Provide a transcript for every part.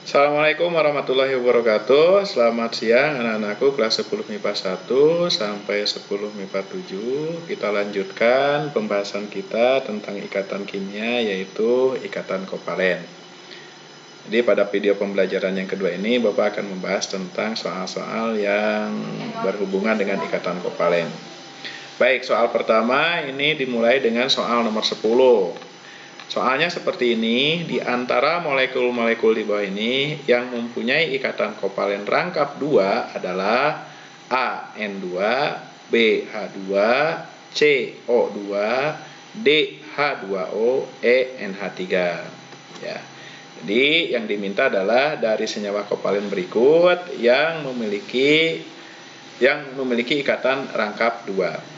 Assalamualaikum warahmatullahi wabarakatuh. Selamat siang anak-anakku kelas 10 MIPA 1 sampai 10 MIPA 7. Kita lanjutkan pembahasan kita tentang ikatan kimia, yaitu ikatan kovalen. Jadi pada video pembelajaran yang kedua ini Bapak akan membahas tentang soal-soal yang berhubungan dengan ikatan kovalen. Baik, soal pertama ini dimulai dengan soal nomor 10. Soalnya seperti ini, di antara molekul-molekul di bawah ini yang mempunyai ikatan kovalen rangkap 2 adalah A N2, B H2, C O2, D H2O, E NH3. Ya. Jadi yang diminta adalah dari senyawa kovalen berikut yang memiliki ikatan rangkap 2.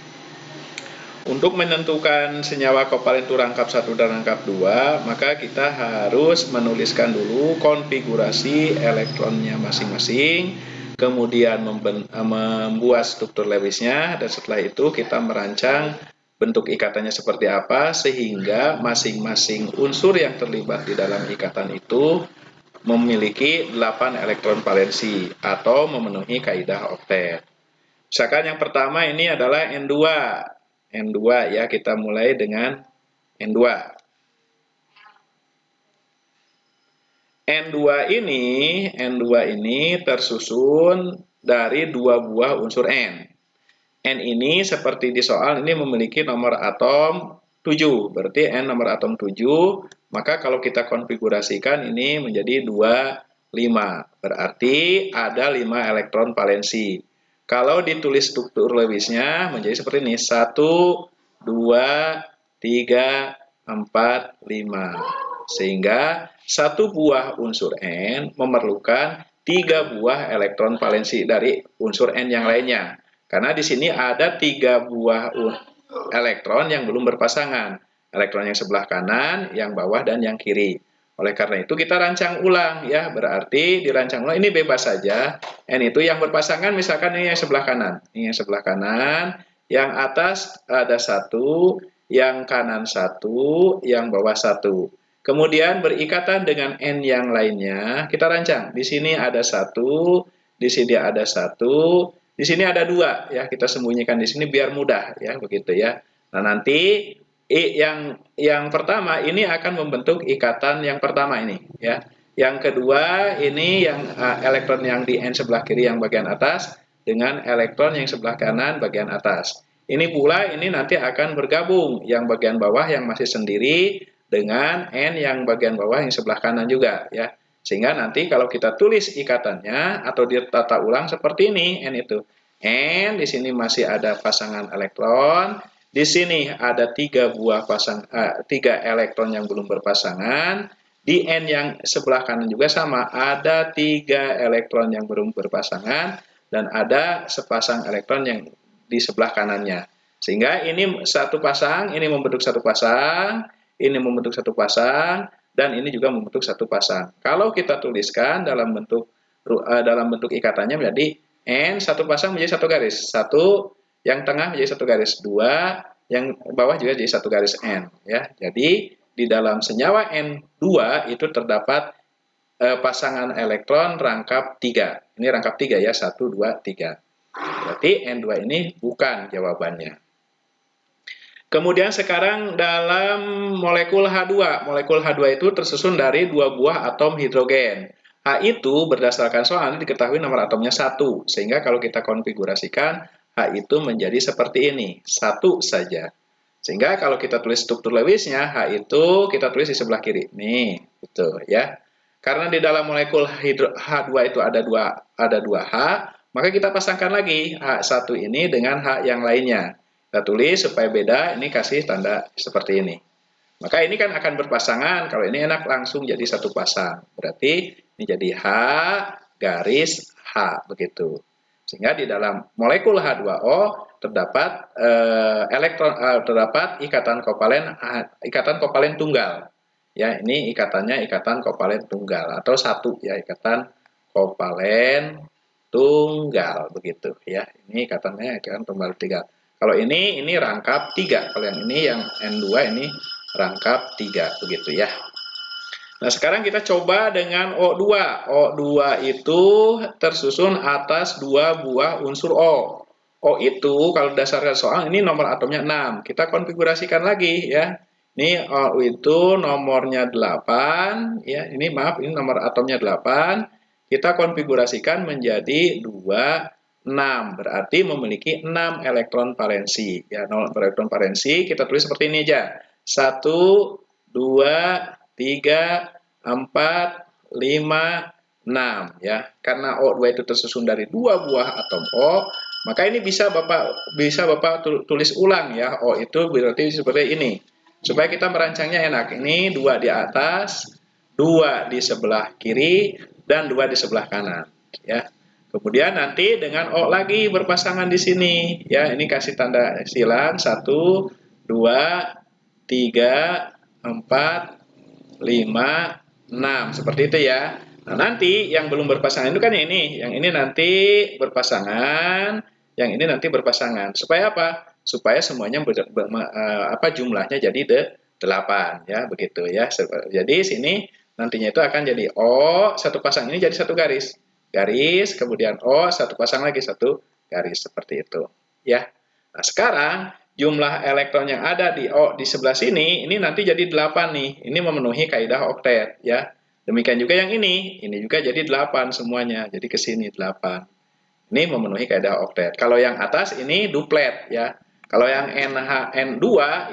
Untuk menentukan senyawa kovalen itu rangkap 1 dan rangkap 2, maka kita harus menuliskan dulu konfigurasi elektronnya masing-masing, kemudian membuat struktur Lewisnya, dan setelah itu kita merancang bentuk ikatannya seperti apa, sehingga masing-masing unsur yang terlibat di dalam ikatan itu memiliki 8 elektron valensi atau memenuhi kaidah oktet. Misalkan yang pertama ini adalah N2. N2 ya, kita mulai dengan N2. N2 ini tersusun dari 2 buah unsur N. N ini seperti di soal ini memiliki nomor atom 7. Berarti N nomor atom 7, maka kalau kita konfigurasikan ini menjadi 2, 5. Berarti ada 5 elektron valensi. Kalau ditulis struktur Lewisnya menjadi seperti ini. 1, 2, 3, 4, 5. Sehingga satu buah unsur N memerlukan 3 buah elektron valensi dari unsur N yang lainnya. Karena di sini ada 3 buah elektron yang belum berpasangan. Elektron yang sebelah kanan, yang bawah, dan yang kiri. Oleh karena itu kita rancang ulang ya, berarti dirancang ulang ini bebas saja. N itu yang berpasangan, misalkan ini yang sebelah kanan. Ini yang sebelah kanan, yang atas ada 1, yang kanan 1, yang bawah 1. Kemudian berikatan dengan N yang lainnya, kita rancang. Di sini ada 1, di sini ada 1, di sini ada 2 ya, kita sembunyikan di sini biar mudah ya, begitu ya. Nah, nanti yang pertama ini akan membentuk ikatan yang pertama ini ya. Yang kedua ini yang elektron yang di N sebelah kiri yang bagian atas dengan elektron yang sebelah kanan bagian atas. Ini pula ini nanti akan bergabung yang bagian bawah yang masih sendiri dengan N yang bagian bawah yang sebelah kanan juga ya. Sehingga nanti kalau kita tulis ikatannya atau ditata ulang seperti ini N itu. N di sini masih ada pasangan elektron. Di sini ada 3 elektron yang belum berpasangan. Di N yang sebelah kanan juga sama, ada 3 elektron yang belum berpasangan dan ada sepasang elektron yang di sebelah kanannya. Sehingga ini satu pasang, ini membentuk satu pasang, ini membentuk satu pasang, dan ini juga membentuk satu pasang. Kalau kita tuliskan dalam bentuk ikatannya menjadi N satu pasang menjadi satu garis, satu yang tengah menjadi satu garis, 2, yang bawah juga jadi satu garis N ya. Jadi di dalam senyawa N2 itu terdapat pasangan elektron rangkap 3. Ini rangkap 3 ya, 1 2 3. Berarti N2 ini bukan jawabannya. Kemudian sekarang dalam molekul H2. Molekul H2 itu tersusun dari 2 buah atom hidrogen. H itu berdasarkan soal ini diketahui nomor atomnya 1. Sehingga kalau kita konfigurasikan H itu menjadi seperti ini, 1 saja. Sehingga kalau kita tulis struktur Lewisnya, H itu kita tulis di sebelah kiri. Nih, gitu ya. Karena di dalam molekul H2 itu ada 2 H, maka kita pasangkan lagi H1 ini dengan H yang lainnya. Kita tulis supaya beda, ini kasih tanda seperti ini. Maka ini kan akan berpasangan, kalau ini enak langsung jadi satu pasang. Berarti ini jadi H garis H, begitu. Sehingga di dalam molekul H2O terdapat terdapat ikatan kovalen tunggal. Ya, ini ikatannya ikatan kovalen tunggal atau satu ya, ikatan kovalen tunggal begitu ya. Ini ikatannya ikatan tunggal 3. Kalau ini rangkap 3. Kalau yang ini yang N2 ini rangkap 3 begitu ya. Nah, sekarang kita coba dengan O2. O2 itu tersusun atas dua buah unsur O. O itu kalau berdasarkan soal ini nomor atomnya 6. Kita konfigurasikan lagi ya. Ini O itu nomornya 8 ya. Ini maaf, ini nomor atomnya 8. Kita konfigurasikan menjadi 2 6. Berarti memiliki 6 elektron valensi ya. 0 elektron valensi kita tulis seperti ini aja. 1 2 3 4 5 6 ya. Karena O2 itu tersusun dari dua buah atom O, maka ini bisa Bapak tulis ulang ya. O itu berarti seperti ini. Supaya kita merancangnya enak. Ini 2 di atas, 2 di sebelah kiri dan 2 di sebelah kanan ya. Kemudian nanti dengan O lagi berpasangan di sini ya. Ini kasih tanda silang 1 2 3 4 5 6 seperti itu ya. Nah, nanti yang belum berpasangan itu kan yang ini nanti berpasangan, yang ini nanti berpasangan. Supaya apa? Supaya semuanya jumlahnya jadi 8 ya, begitu ya. Jadi sini nantinya itu akan jadi O satu pasang ini jadi satu garis. Garis, kemudian O satu pasang lagi satu garis seperti itu ya. Nah, sekarang jumlah elektron yang ada di O di sebelah sini, ini nanti jadi 8 nih. Ini memenuhi kaidah oktet ya. Demikian juga yang ini juga jadi 8 semuanya. Jadi ke sini 8. Ini memenuhi kaidah oktet. Kalau yang atas ini duplet ya. Kalau yang NH2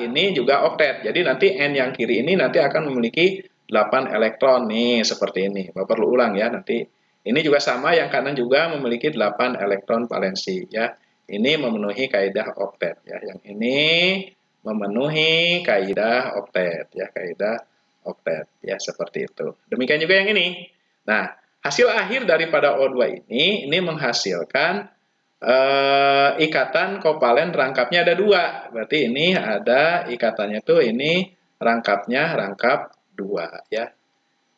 ini juga oktet. Jadi nanti N yang kiri ini nanti akan memiliki 8 elektron nih seperti ini. Bapak perlu ulang ya nanti. Ini juga sama, yang kanan juga memiliki 8 elektron valensi ya. Ini memenuhi kaidah oktet ya. Yang ini memenuhi kaidah oktet ya, kaidah oktet ya, seperti itu. Demikian juga yang ini. Nah, hasil akhir daripada O2 ini menghasilkan ikatan kovalen rangkapnya ada 2. Berarti ini ada ikatannya tuh ini rangkapnya rangkap 2 ya.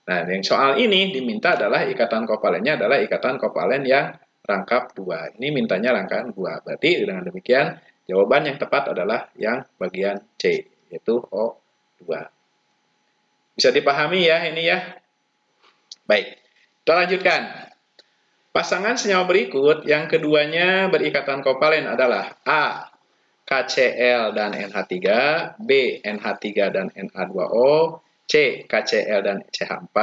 Nah, yang soal ini diminta adalah ikatan kovalennya adalah ikatan kovalen yang rangkap 2. Ini mintanya rangkap 2. Berarti dengan demikian jawaban yang tepat adalah yang bagian C, yaitu O2. Bisa dipahami ya ini ya? Baik, kita lanjutkan. Pasangan senyawa berikut yang keduanya berikatan kovalen adalah A. KCl dan NH3, B. NH3 dan Na2O, C. KCl dan CH4,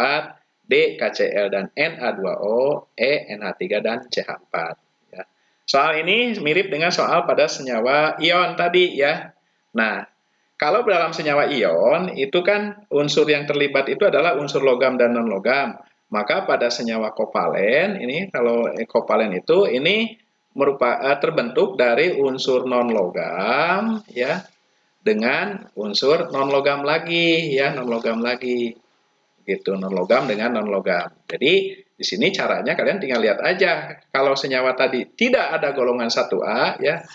D. KCl dan Na2O, E. NH3 dan CH4. Ya. Soal ini mirip dengan soal pada senyawa ion tadi ya. Nah, kalau dalam senyawa ion itu kan unsur yang terlibat itu adalah unsur logam dan non-logam. Maka pada senyawa kovalen ini, kalau kovalen itu ini terbentuk dari unsur non-logam ya dengan unsur non-logam lagi ya, non-logam lagi gitu, non-logam dengan non-logam. Jadi di sini caranya kalian tinggal lihat aja, kalau senyawa tadi tidak ada golongan 1A ya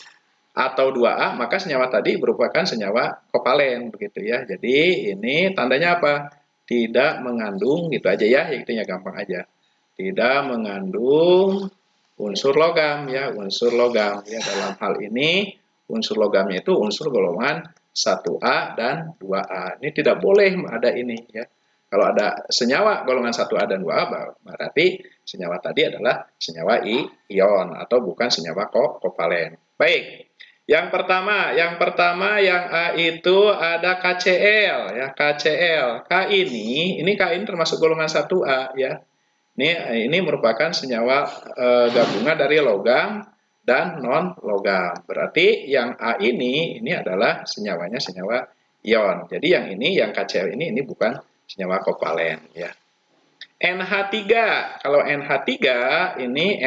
atau 2A, maka senyawa tadi merupakan senyawa kovalen begitu ya. Jadi ini tandanya apa? Tidak mengandung, gitu aja ya, itunya gampang aja. Tidak mengandung unsur logam ya, unsur logam ya. Dalam hal ini unsur logamnya itu unsur golongan 1A dan 2A. Ini tidak boleh ada ini ya. Kalau ada senyawa golongan 1A dan 2A berarti senyawa tadi adalah senyawa ion atau bukan senyawa kovalen. Baik. Yang pertama yang A itu ada KCl ya, KCl. K ini K ini termasuk golongan 1A ya. Ini merupakan senyawa gabungan dari logam dan non logam. Berarti yang A ini adalah senyawanya senyawa ion. Jadi yang KCl ini bukan senyawa kovalen ya. NH3, kalau NH3 ini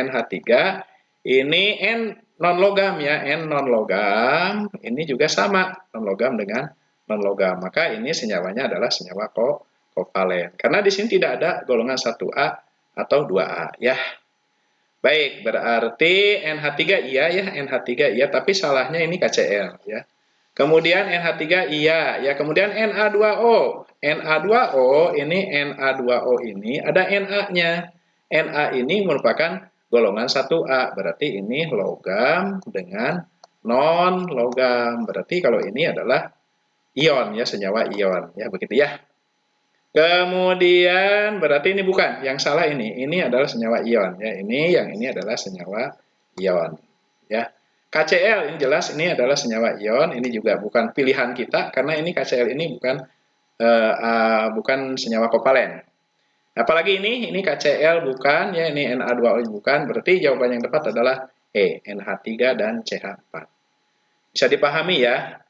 N non logam ya, N non logam ini juga sama non logam dengan non logam. Maka ini senyawanya adalah senyawa kovalen. Karena di sini tidak ada golongan 1A atau 2A ya. Baik, berarti NH3 iya ya, NH3 iya, tapi salahnya ini KCl ya. Kemudian NH3 iya ya, kemudian Na2O. Na2O ini ada Na-nya. Na ini merupakan golongan 1A, berarti ini logam dengan non logam. Berarti kalau ini adalah ion ya, senyawa ion ya, begitu ya. Kemudian berarti ini bukan, yang salah ini. Ini adalah senyawa ion ya. Yang ini adalah senyawa ion ya. KCl ini jelas ini adalah senyawa ion, ini juga bukan pilihan kita karena ini KCl ini bukan senyawa kovalen. Apalagi ini KCl bukan ya, ini Na2O bukan, berarti jawaban yang tepat adalah NH3 dan CH4. Bisa dipahami ya?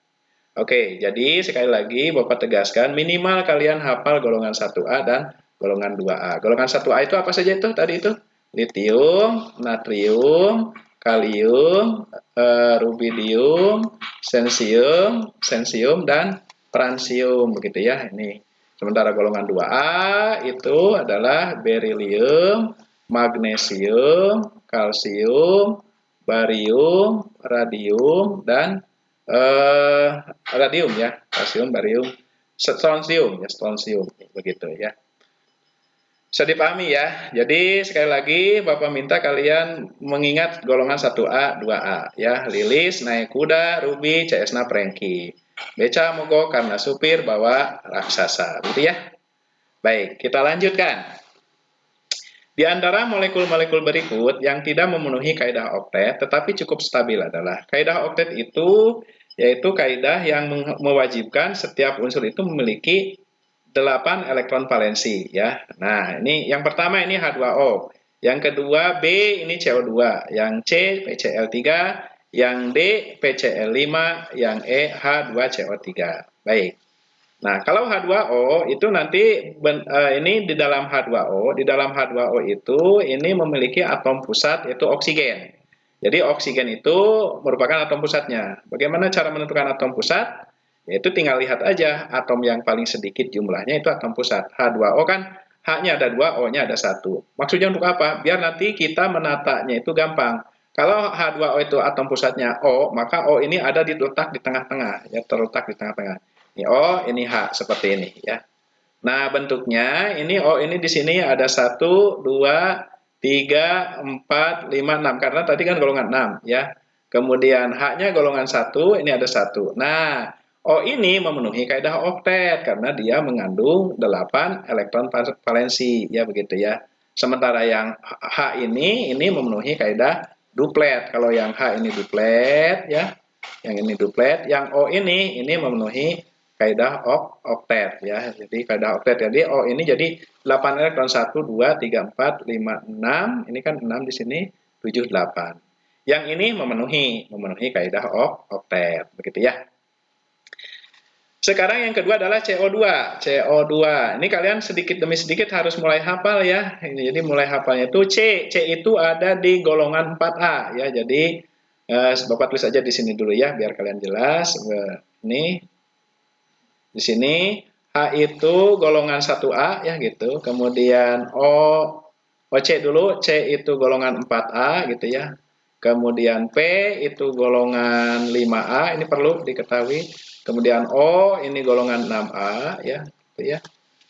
Oke, jadi sekali lagi Bapak tegaskan minimal kalian hafal golongan 1A dan golongan 2A. Golongan 1A itu apa saja itu tadi itu? Litium, natrium, kalium, rubidium, sensium dan fransium begitu ya. Ini. Sementara golongan 2A itu adalah berilium, magnesium, kalsium, barium, radium dan radium ya, kalsium, barium, strontium begitu ya. Bisa dipahami ya. Jadi sekali lagi Bapak minta kalian mengingat golongan 1A, 2A ya. Lilis naik kuda, Ruby CS-na prengki. Beca mogok karena supir bawa raksasa, gitu ya. Baik, kita lanjutkan. Di antara molekul-molekul berikut yang tidak memenuhi kaidah oktet tetapi cukup stabil adalah kaidah oktet itu yaitu kaidah yang mewajibkan setiap unsur itu memiliki 8 elektron valensi ya. Nah, ini yang pertama ini H2O, yang kedua B ini CO2, yang C PCl3, yang D PCl5, yang E H2CO3. Baik. Nah, kalau H2O itu nanti ini di dalam H2O itu ini memiliki atom pusat yaitu oksigen. Jadi oksigen itu merupakan atom pusatnya. Bagaimana cara menentukan atom pusat? Yaitu tinggal lihat aja atom yang paling sedikit jumlahnya itu atom pusat. H2O kan H-nya ada 2, O-nya ada 1. Maksudnya untuk apa? Biar nanti kita menatanya itu gampang. Kalau H2O itu atom pusatnya O, maka O ini ada diletak di tengah-tengah, ya terletak di tengah-tengah. Ini O, ini H seperti ini ya. Nah, bentuknya ini O ini di sini ada 1, 2, 3, 4, 5, 6 karena tadi kan golongan 6 ya. Kemudian H-nya golongan 1, ini ada 1. Nah, O ini memenuhi kaidah oktet karena dia mengandung 8 elektron valensi ya begitu ya. Sementara yang H ini memenuhi kaidah duplet. Kalau yang H ini duplet ya, yang ini duplet, yang O ini memenuhi kaidah oktet ya. Jadi kaidah oktet. Jadi O ini jadi 8 elektron 1 2 3 4 5 6. Ini kan 6 di sini 7 8. Yang ini memenuhi kaidah oktet begitu ya. Sekarang yang kedua adalah CO2. CO2. Ini kalian sedikit demi sedikit harus mulai hafal ya. Jadi mulai hafalnya itu C. C itu ada di golongan 4A ya. Jadi Bapak tulis aja di sini dulu ya biar kalian jelas. Ini di sini H itu golongan 1A ya gitu. Kemudian OC dulu, C itu golongan 4A gitu ya. Kemudian P itu golongan 5A, ini perlu diketahui. Kemudian O ini golongan 6A ya, gitu ya.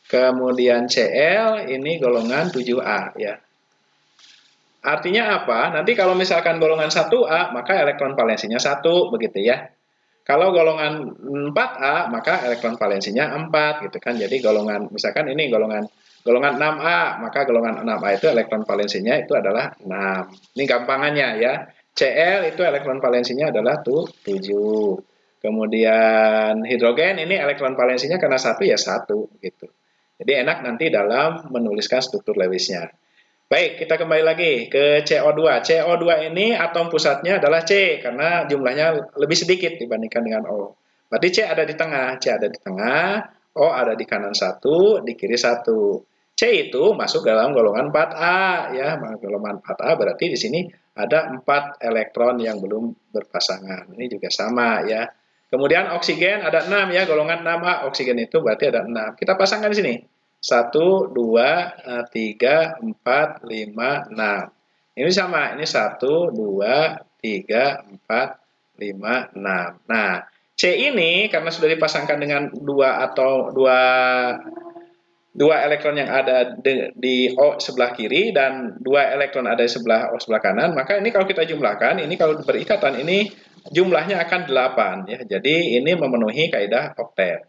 Kemudian Cl ini golongan 7A ya. Artinya apa? Nanti kalau misalkan golongan 1A maka elektron valensinya 1 begitu ya. Kalau golongan 4A maka elektron valensinya 4 gitu kan. Jadi golongan misalkan ini golongan 6A, maka golongan 6A itu elektron valensinya itu adalah 6. Ini gampangannya ya. Cl itu elektron valensinya adalah 7. Kemudian hidrogen ini elektron valensinya karena 1 ya 1 gitu. Jadi enak nanti dalam menuliskan struktur Lewisnya. Baik, kita kembali lagi ke CO2. CO2 ini atom pusatnya adalah C karena jumlahnya lebih sedikit dibandingkan dengan O. Berarti C ada di tengah, O ada di kanan 1, di kiri 1. C itu masuk dalam golongan 4A ya. Golongan 4A berarti di sini ada 4 elektron yang belum berpasangan. Ini juga sama ya. Kemudian oksigen ada 6 ya, golongan 6A. Oksigen itu berarti ada 6. Kita pasangkan di sini. 1, 2, 3, 4, 5, 6. Ini sama, ini 1, 2, 3, 4, 5, 6. Nah, C ini karena sudah dipasangkan dengan 2 elektron yang ada di O sebelah kiri dan 2 elektron ada di sebelah O sebelah kanan, maka ini kalau kita jumlahkan, ini kalau berikatan ini jumlahnya akan 8 ya. Jadi ini memenuhi kaidah oktet.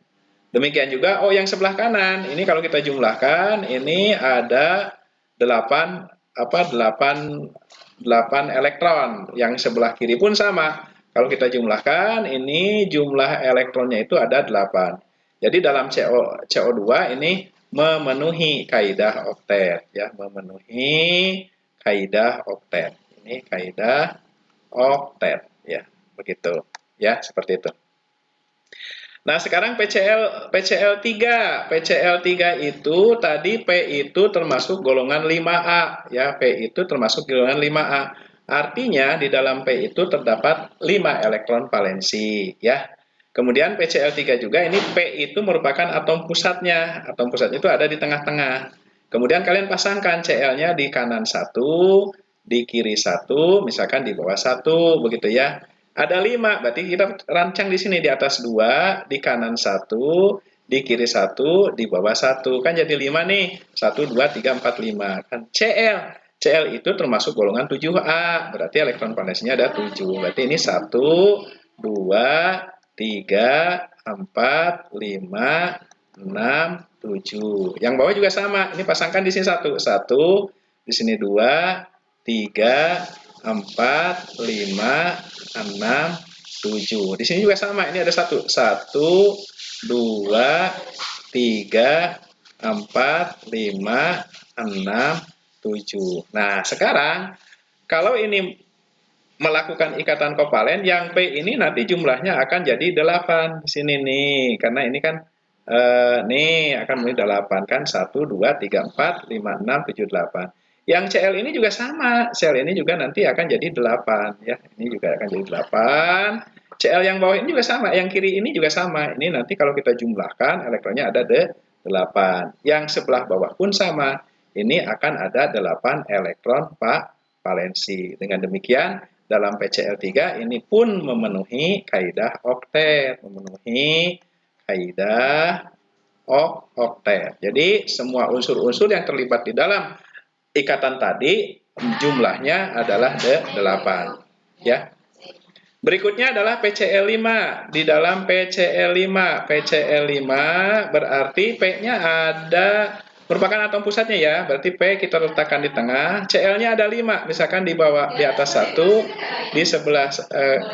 Demikian juga, oh yang sebelah kanan, ini kalau kita jumlahkan, ini ada 8, 8 elektron. Yang sebelah kiri pun sama. Kalau kita jumlahkan, ini jumlah elektronnya itu ada 8. Jadi dalam CO2 ini memenuhi kaidah oktet, ya, memenuhi kaidah oktet. Ini kaidah oktet, ya, begitu, ya, seperti itu. Nah, sekarang PCl3. PCl3 itu tadi P itu termasuk golongan 5A, ya. P itu termasuk golongan 5A. Artinya di dalam P itu terdapat 5 elektron valensi, ya. Kemudian PCl3 juga ini P itu merupakan atom pusatnya. Atom pusatnya itu ada di tengah-tengah. Kemudian kalian pasangkan Cl-nya di kanan 1, di kiri 1, misalkan di bawah 1, begitu ya. Ada 5, berarti kita rancang di sini di atas 2, di kanan 1, di kiri 1, di bawah 1. Kan jadi 5 nih. 1, 2, 3, 4, 5. Kan Cl. Cl itu termasuk golongan 7A. Berarti elektron valensinya ada 7. Berarti ini 1, 2, 3, 4, 5, 6, 7. Yang bawah juga sama. Ini pasangkan di sini 1. 1, di sini 2, 3, 4, 5, 6, 7. Di sini juga sama. Ini ada 1. 1, 2, 3, 4, 5, 6, 7. Nah, sekarang kalau ini melakukan ikatan kovalen, yang P ini nanti jumlahnya akan jadi 8 di sini nih. Karena ini kan nih akan menjadi 8 kan, 1, 2, 3, 4, 5, 6, 7, 8. Yang Cl ini juga sama, Cl ini juga nanti akan jadi 8 ya. Ini juga akan jadi 8. Cl yang bawah ini juga sama, yang kiri ini juga sama. Ini nanti kalau kita jumlahkan elektronnya ada 8. Yang sebelah bawah pun sama. Ini akan ada 8 elektron valensi. Dengan demikian dalam PCl3 ini pun memenuhi kaidah oktet, memenuhi kaidah oktet. Jadi semua unsur-unsur yang terlibat di dalam ikatan tadi jumlahnya adalah 8, ya. Berikutnya adalah PCl5. Di dalam PCl5, PCl5 berarti P-nya ada merupakan atom pusatnya ya. Berarti P kita letakkan di tengah, Cl-nya ada 5. Misalkan di bawah di atas 1, di sebelah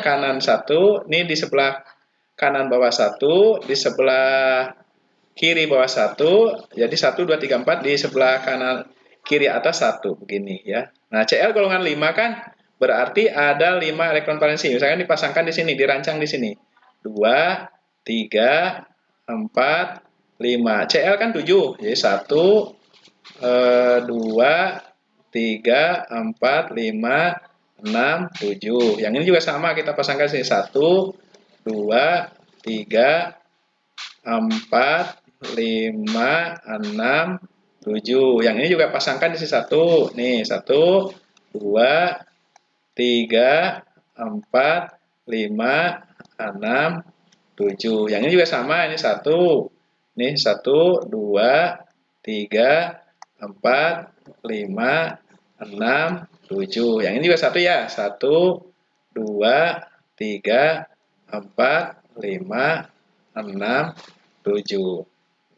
kanan 1, ini di sebelah kanan bawah 1, di sebelah kiri bawah 1, jadi 1, 2, 3, 4, di sebelah kanan kiri atas 1, begini ya. Nah, Cl golongan 5 kan berarti ada 5 elektron valensi. Misalkan dipasangkan di sini, dirancang di sini. 2, 3, 4, 5. Cl kan 7, jadi 1, 2, 3, 4, 5, 6, 7. Yang ini juga sama, kita pasangkan di sini. 1, 2, 3, 4, 5, 6, 7. Yang ini juga pasangkan di sini 1. Nih, 1, 2, 3, 4, 5, 6, 7. Yang ini juga sama, ini 1. Nih, 1, 2, 3, 4, 5, 6, 7. Yang ini juga 1 ya. 1, 2, 3, 4, 5, 6, 7.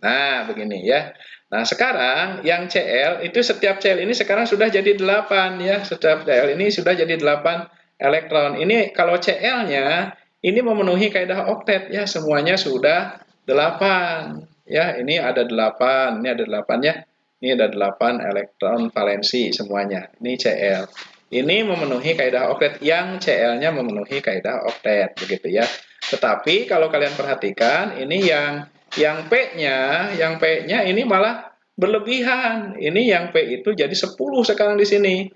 Nah, begini ya. Nah, sekarang yang Cl itu setiap Cl ini sekarang sudah jadi 8 ya. Setiap Cl ini sudah jadi 8 elektron. Ini kalau Cl-nya ini memenuhi kaidah oktet ya, semuanya sudah 8. Ya, ini ada 8, ini ada 8 ya. Ini ada 8 elektron valensi semuanya. Ini Cl. Ini memenuhi kaidah oktet, yang Cl-nya memenuhi kaidah oktet begitu ya. Tetapi kalau kalian perhatikan ini yang P-nya ini malah berlebihan. Ini yang P itu jadi 10 sekarang di sini.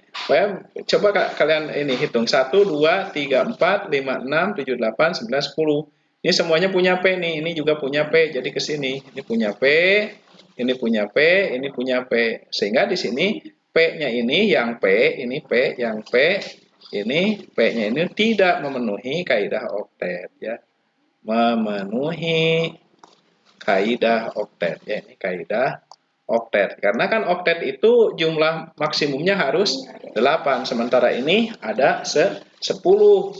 Coba kalian ini hitung 1, 2, 3, 4, 5, 6, 7, 8, 9, 10. Ini semuanya punya P nih. Ini juga punya P. Jadi ke sini. Ini punya P, ini punya P, ini punya P. Sehingga di sini P-nya ini yang P, ini P, yang P, ini P-nya ini tidak memenuhi kaidah oktet ya. Memenuhi kaidah oktet ya, ini kaidah oktet. Karena kan oktet itu jumlah maksimumnya harus 8, sementara ini ada 10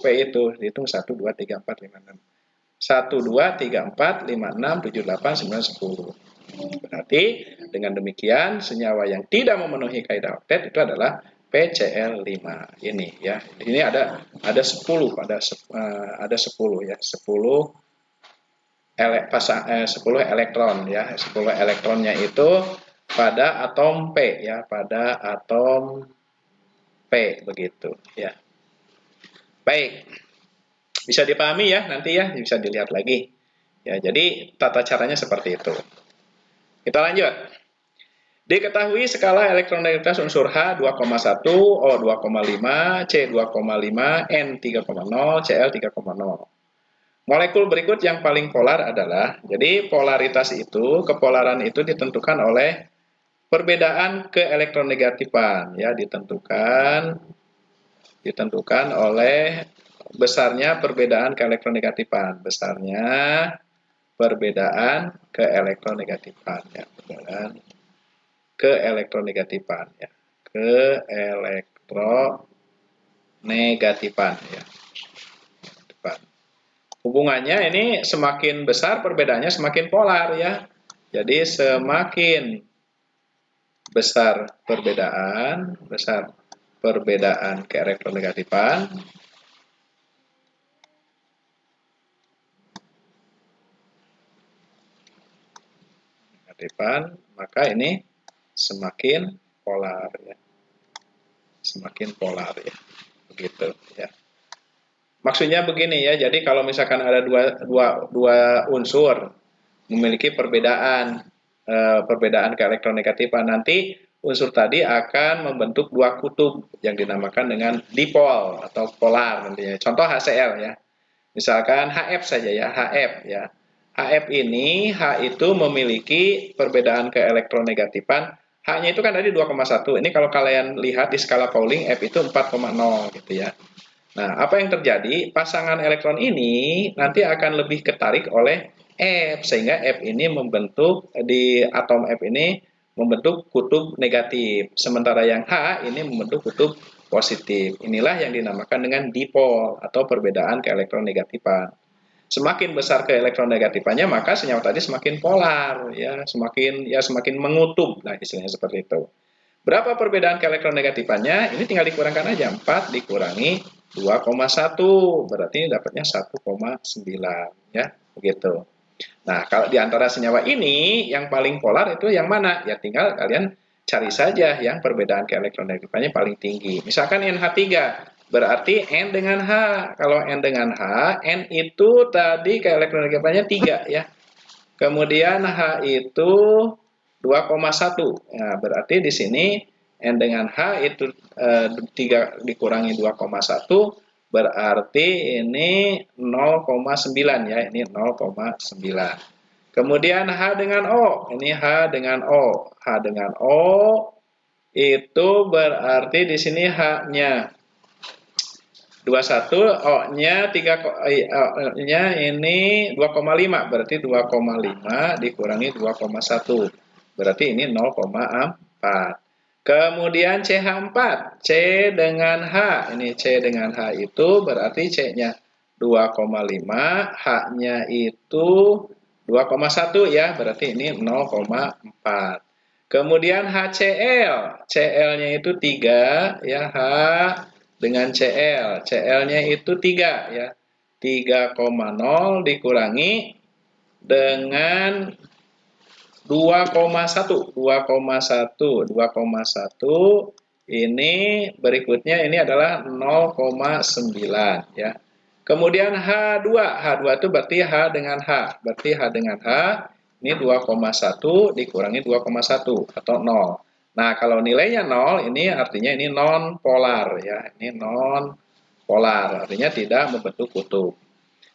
P itu. Dihitung 1, 2, 3, 4, 5, 6. 1, 2, 3, 4, 5, 6, 7, 8, 9, 10. Berarti dengan demikian senyawa yang tidak memenuhi kaidah oktet itu adalah PCl5 ini ya. Di sini ada 10 ada 10 ya, 10 10 elektron ya. 10 elektronnya itu pada atom P ya, pada atom P begitu ya. Baik. Bisa dipahami ya nanti ya, bisa dilihat lagi. Ya, jadi tata caranya seperti itu. Kita lanjut. Diketahui skala elektronegativitas unsur H 2,1, O 2,5, C 2,5, N 3,0, Cl 3,0. Molekul berikut yang paling polar adalah, jadi polaritas itu, kepolaran itu ditentukan oleh perbedaan keelektronegatifan ya, ditentukan oleh besarnya perbedaan keelektronegatifan, besarnya perbedaan keelektronegatifan ya, perbedaan keelektronegatifan ya, keelektronegatifan ya. Hubungannya ini semakin besar perbedaannya semakin polar ya. Jadi semakin besar perbedaan keelektronegatifan, maka ini semakin polar ya. Semakin polar ya. Begitu ya. Maksudnya begini ya, jadi kalau misalkan ada dua unsur memiliki perbedaan keelektronegatifan, nanti unsur tadi akan membentuk dua kutub yang dinamakan dengan dipol atau polar nantinya. Contoh HCl ya. Misalkan HF saja ya, HF ya. HF ini, H itu memiliki perbedaan keelektronegatifan. H-nya itu kan tadi 2,1. Ini kalau kalian lihat di skala Pauling, F itu 4,0 gitu ya. Nah, apa yang terjadi? Pasangan elektron ini nanti akan lebih ketarik oleh F, sehingga F ini membentuk, di atom F ini membentuk kutub negatif, sementara yang H ini membentuk kutub positif. Inilah yang dinamakan dengan dipol atau perbedaan keelektronegatifan. Semakin besar keelektronegatifannya, maka senyawa tadi semakin polar, ya, semakin mengutub, nah istilahnya seperti itu. Berapa perbedaan keelektronegatifannya? Ini tinggal dikurangkan aja. 4 dikurangi 2,1. Berarti dapatnya 1,9. Ya, begitu. Nah, kalau di antara senyawa ini, yang paling polar itu yang mana? Ya tinggal kalian cari saja yang perbedaan keelektronegatifannya paling tinggi. Misalkan NH3, berarti N dengan H. Kalau N dengan H, N itu tadi keelektronegatifannya 3 ya. Kemudian H itu 2,1. Nah, berarti di sini N dengan H itu 3 dikurangi 2,1 berarti ini 0,9 ya, ini 0,9. Kemudian H dengan O, ini H dengan O. H dengan O itu berarti di sini H-nya 21, O-nya 3, O-nya ini 2,5, berarti 2,5 dikurangi 2,1. Berarti ini 0,4. Kemudian CH4, C dengan H. Ini C dengan H itu berarti C-nya 2,5, H-nya itu 2,1 ya, berarti ini 0,4. Kemudian HCl, Cl-nya itu 3 ya, H dengan Cl. Cl-nya itu 3 ya. 3,0 dikurangi dengan 2,1. 2,1 ini berikutnya ini adalah 0,9 ya. Kemudian H2. H2 itu berarti H dengan H. Berarti H dengan H ini 2,1 dikurangi 2,1 atau 0. Nah, kalau nilainya 0, ini artinya ini non-polar ya. Ini non-polar, artinya tidak membentuk kutub.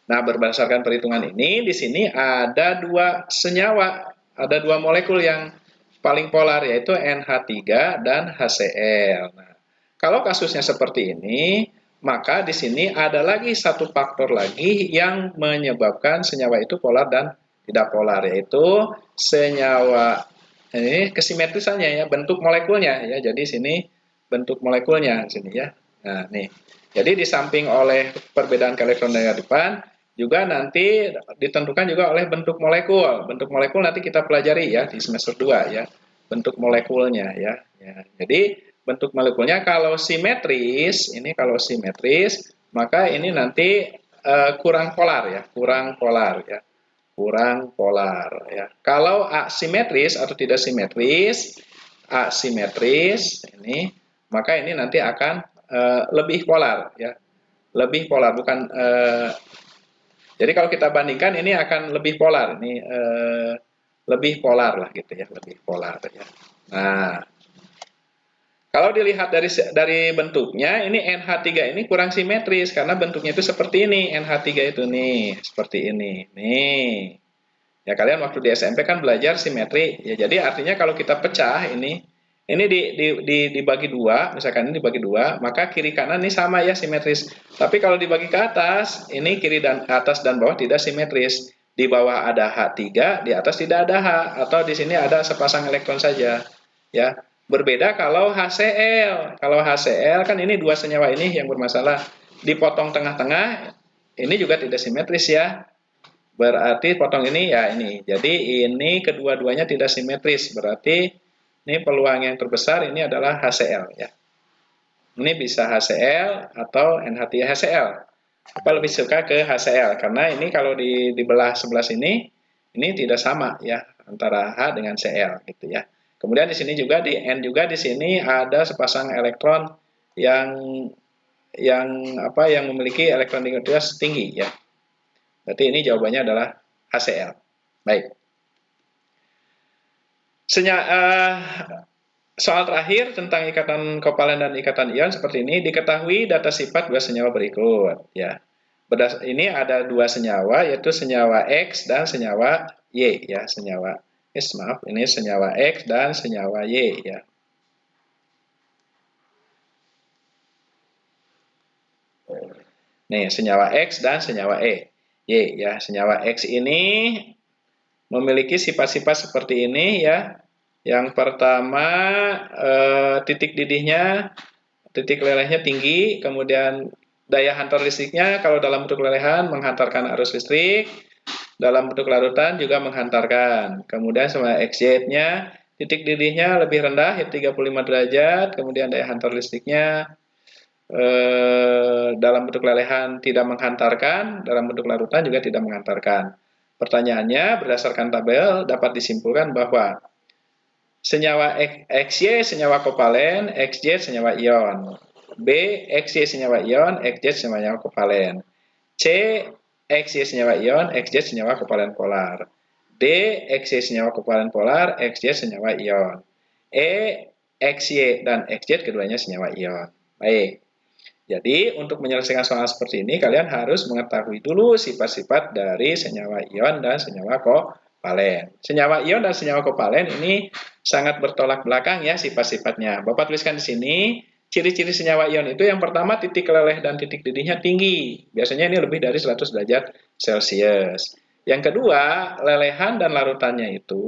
Nah, berdasarkan perhitungan ini, di sini ada dua senyawa, ada dua molekul yang paling polar, yaitu NH3 dan HCl. Nah, kalau kasusnya seperti ini, maka di sini ada lagi satu faktor lagi yang menyebabkan senyawa itu polar dan tidak polar, yaitu senyawa ini kesimetrisannya ya, bentuk molekulnya ya. Jadi sini bentuk molekulnya sini ya. Nah, nih. Jadi di samping oleh perbedaan keelektronegatifan, juga nanti ditentukan juga oleh bentuk molekul. Bentuk molekul nanti kita pelajari ya di semester 2 ya. Bentuk molekulnya ya. Jadi bentuk molekulnya kalau simetris, ini kalau simetris, maka ini nanti kurang polar ya, kurang polar ya. Kurang polar ya. Kalau asimetris atau tidak simetris, asimetris ini, maka ini nanti akan lebih polar ya. Lebih polar bukan jadi kalau kita bandingkan ini akan lebih polar, ini lebih polar lah gitu ya, lebih polar ya. Nah, kalau dilihat dari bentuknya, ini NH3 ini kurang simetris karena bentuknya itu seperti ini, NH3 itu nih, seperti ini. Nih. Ya kalian waktu di SMP kan belajar simetri. Ya jadi artinya kalau kita pecah ini dibagi dua, misalkan ini dibagi dua, maka kiri kanan ini sama ya simetris. Tapi kalau dibagi ke atas, ini kiri dan atas dan bawah tidak simetris. Di bawah ada H3, di atas tidak ada H, atau di sini ada sepasang elektron saja. Ya, berbeda kalau HCl. Kalau HCl kan ini dua senyawa ini yang bermasalah. Dipotong tengah-tengah, ini juga tidak simetris ya. Berarti potong ini ya ini. Jadi ini kedua-duanya tidak simetris. Berarti ini peluang yang terbesar ini adalah HCl ya. Ini bisa HCl atau NH3 HCl. Apa lebih suka ke HCl karena ini kalau dibelah sebelah sini ini tidak sama ya antara H dengan Cl gitu ya. Kemudian di sini juga di N juga di sini ada sepasang elektron yang yang memiliki elektronegativitas tinggi ya. Berarti ini jawabannya adalah HCl. Baik. Soal terakhir tentang ikatan kovalen dan ikatan ion seperti ini. Diketahui data sifat dua senyawa berikut. Ya, ini ada dua senyawa yaitu senyawa X dan senyawa Y. Ya, senyawa maaf, ini senyawa X dan senyawa Y. Ya. Nih, senyawa X dan senyawa Y. Ya, senyawa X ini memiliki sifat-sifat seperti ini ya. Yang pertama titik didihnya, titik lelehnya tinggi, kemudian daya hantar listriknya kalau dalam bentuk lelehan menghantarkan arus listrik, dalam bentuk larutan juga menghantarkan. Kemudian sama XZ-nya, titik didihnya lebih rendah, 35 derajat, kemudian daya hantar listriknya dalam bentuk lelehan tidak menghantarkan, dalam bentuk larutan juga tidak menghantarkan. Pertanyaannya, berdasarkan tabel dapat disimpulkan bahwa senyawa XY senyawa kovalen, XZ senyawa ion. B, XY senyawa ion, XZ senyawa kovalen. C, XY senyawa ion, XZ senyawa kovalen polar. D, XY senyawa kovalen polar, XZ senyawa ion. E, XY dan XZ keduanya senyawa ion. Baik. Jadi, untuk menyelesaikan soal seperti ini, kalian harus mengetahui dulu sifat-sifat dari senyawa ion dan senyawa kovalen. Senyawa ion dan senyawa kovalen ini sangat bertolak belakang ya sifat-sifatnya. Bapak tuliskan di sini, ciri-ciri senyawa ion itu yang pertama titik leleh dan titik didihnya tinggi. Biasanya ini lebih dari 100 derajat Celcius. Yang kedua, lelehan dan larutannya itu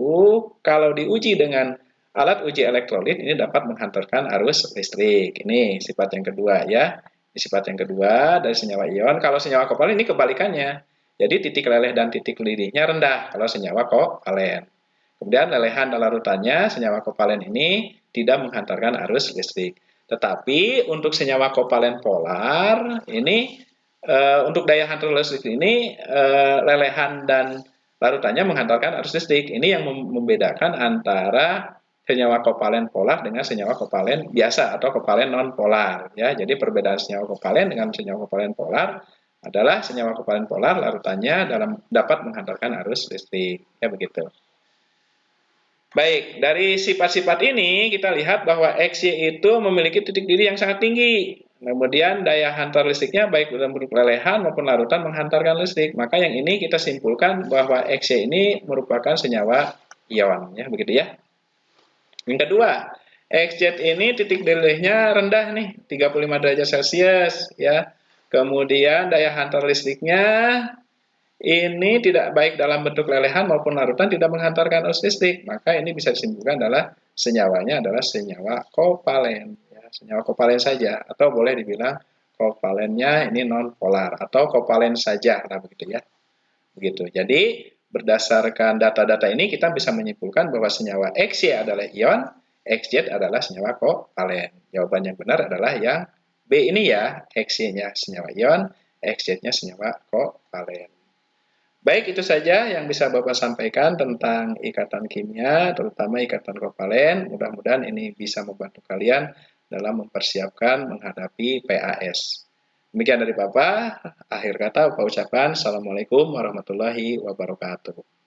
kalau diuji dengan alat uji elektrolit ini dapat menghantarkan arus listrik. Ini sifat yang kedua ya. Ini sifat yang kedua dari senyawa ion. Kalau senyawa kovalen ini kebalikannya. Jadi titik leleh dan titik didihnya rendah kalau senyawa kovalen. Kemudian lelehan dan larutannya senyawa kovalen ini tidak menghantarkan arus listrik. Tetapi untuk senyawa kovalen polar ini untuk daya hantar listrik ini lelehan dan larutannya menghantarkan arus listrik. Ini yang membedakan antara senyawa kovalen polar dengan senyawa kovalen biasa atau kovalen non polar ya. Jadi perbedaan senyawa kovalen dengan senyawa kovalen polar adalah senyawa kovalen polar larutannya dapat menghantarkan arus listrik ya begitu. Baik, dari sifat-sifat ini kita lihat bahwa XY itu memiliki titik didih yang sangat tinggi. Kemudian daya hantar listriknya baik dalam bentuk lelehan maupun larutan menghantarkan listrik. Maka yang ini kita simpulkan bahwa XY ini merupakan senyawa ion ya begitu ya. Yang kedua, XZ ini titik didihnya rendah nih, 35 derajat Celcius ya. Kemudian daya hantar listriknya ini tidak baik dalam bentuk lelehan maupun larutan tidak menghantarkan arus listrik. Maka ini bisa disimpulkan adalah senyawanya adalah senyawa kovalen ya, senyawa kovalen saja atau boleh dibilang kovalennya ini non polar atau kovalen saja, nah begitu ya. Begitu. Jadi berdasarkan data-data ini kita bisa menyimpulkan bahwa senyawa XY adalah ion, XZ adalah senyawa kovalen. Jawaban yang benar adalah yang B ini ya, XY-nya senyawa ion, XZ-nya senyawa kovalen. Baik, itu saja yang bisa Bapak sampaikan tentang ikatan kimia, terutama ikatan kovalen. Mudah-mudahan ini bisa membantu kalian dalam mempersiapkan menghadapi PAS. Demikian dari Bapak. Akhir kata Bapak ucapkan Assalamualaikum warahmatullahi wabarakatuh.